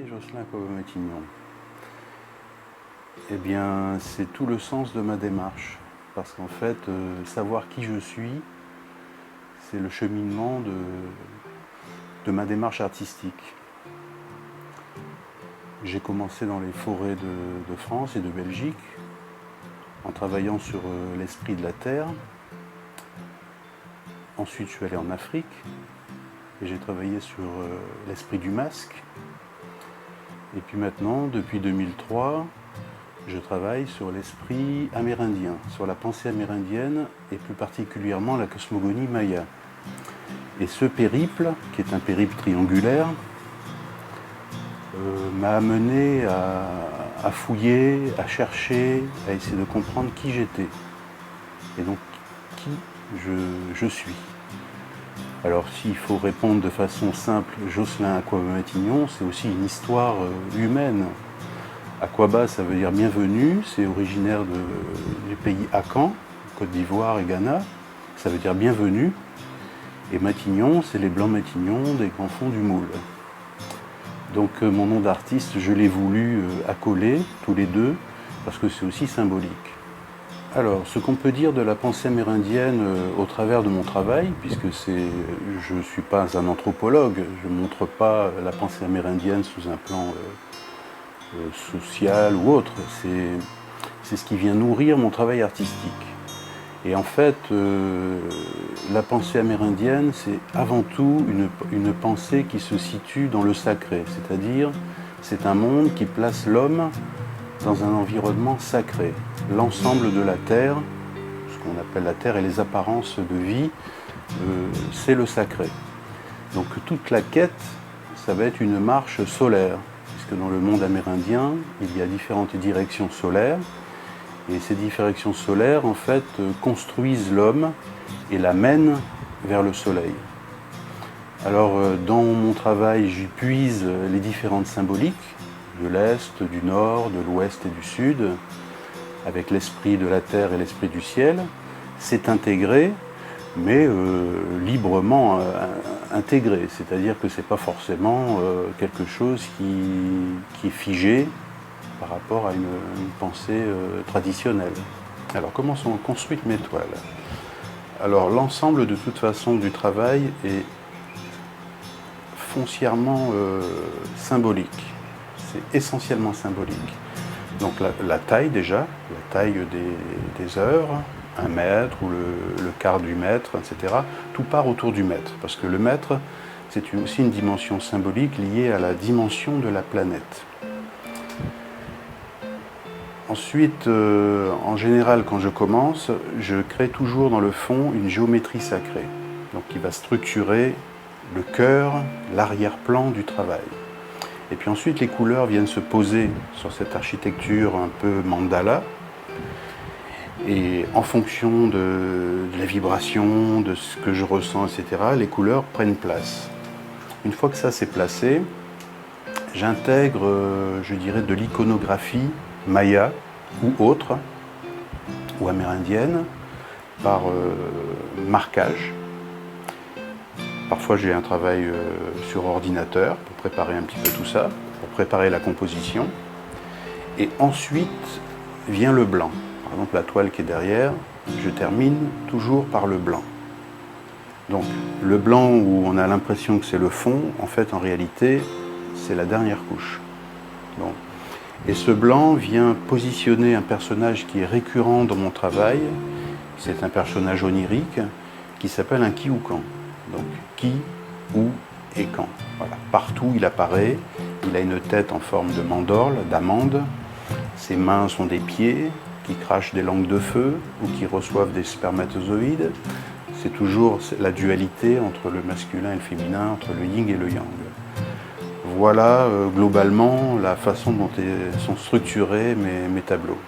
Jocelyn Acquaba-Matignon? Eh bien, c'est tout le sens de ma démarche. Parce qu'en fait, savoir qui je suis, c'est le cheminement de ma démarche artistique. J'ai commencé dans les forêts de France et de Belgique, en travaillant sur l'esprit de la terre. Ensuite, je suis allé en Afrique et j'ai travaillé sur l'esprit du masque. Et puis maintenant, depuis 2003, je travaille sur l'esprit amérindien, sur la pensée amérindienne et plus particulièrement la cosmogonie maya. Et ce périple, qui est un périple triangulaire, m'a amené à fouiller, à chercher, à essayer de comprendre qui j'étais. Et donc, qui je suis. Alors, s'il faut répondre de façon simple, Jocelyn Acquaba-Matignon, c'est aussi une histoire humaine. Acquaba, ça veut dire bienvenue, c'est originaire du pays Akan, Côte d'Ivoire et Ghana, ça veut dire bienvenue. Et Matignon, c'est les blancs Matignons des grands fonds du moule. Donc mon nom d'artiste, je l'ai voulu accoler tous les deux, parce que c'est aussi symbolique. Alors, ce qu'on peut dire de la pensée amérindienne au travers de mon travail, puisque je ne suis pas un anthropologue, je ne montre pas la pensée amérindienne sous un plan social ou autre, c'est ce qui vient nourrir mon travail artistique. Et en fait, la pensée amérindienne, c'est avant tout une pensée qui se situe dans le sacré, c'est-à-dire c'est un monde qui place l'homme dans un environnement sacré. L'ensemble de la Terre, ce qu'on appelle la Terre et les apparences de vie, c'est le sacré. Donc toute la quête, ça va être une marche solaire, puisque dans le monde amérindien, il y a différentes directions solaires, et ces directions solaires, en fait, construisent l'homme et l'amènent vers le soleil. Alors, dans mon travail, j'y puise les différentes symboliques, de l'Est, du Nord, de l'Ouest et du Sud, avec l'esprit de la terre et l'esprit du ciel. C'est intégré, mais librement intégré, c'est-à-dire que ce n'est pas forcément quelque chose qui est figé par rapport à une pensée traditionnelle. Alors, comment sont construites mes toiles? Alors, l'ensemble de toute façon du travail est foncièrement symbolique. C'est essentiellement symbolique. Donc la taille déjà, la taille des œuvres, 1 mètre ou le quart du mètre, etc. Tout part autour du mètre, parce que le mètre, c'est aussi une dimension symbolique liée à la dimension de la planète. Ensuite, en général, quand je commence, je crée toujours dans le fond une géométrie sacrée, donc qui va structurer le cœur, l'arrière-plan du travail. Et puis ensuite, les couleurs viennent se poser sur cette architecture un peu mandala. Et en fonction de la vibration, de ce que je ressens, etc., les couleurs prennent place. Une fois que ça s'est placé, j'intègre, je dirais, de l'iconographie maya ou autre, ou amérindienne, par marquage. Parfois j'ai un travail sur ordinateur pour préparer un petit peu tout ça, pour préparer la composition. Et ensuite vient le blanc. Par exemple la toile qui est derrière, je termine toujours par le blanc. Donc le blanc où on a l'impression que c'est le fond, en fait en réalité c'est la dernière couche. Donc, et ce blanc vient positionner un personnage qui est récurrent dans mon travail. C'est un personnage onirique qui s'appelle un Kioukan. Donc qui, où et quand. Voilà. Partout il apparaît, il a une tête en forme de mandorle, d'amande, ses mains sont des pieds qui crachent des langues de feu ou qui reçoivent des spermatozoïdes. C'est toujours la dualité entre le masculin et le féminin, entre le yin et le yang. Voilà globalement la façon dont sont structurés mes tableaux.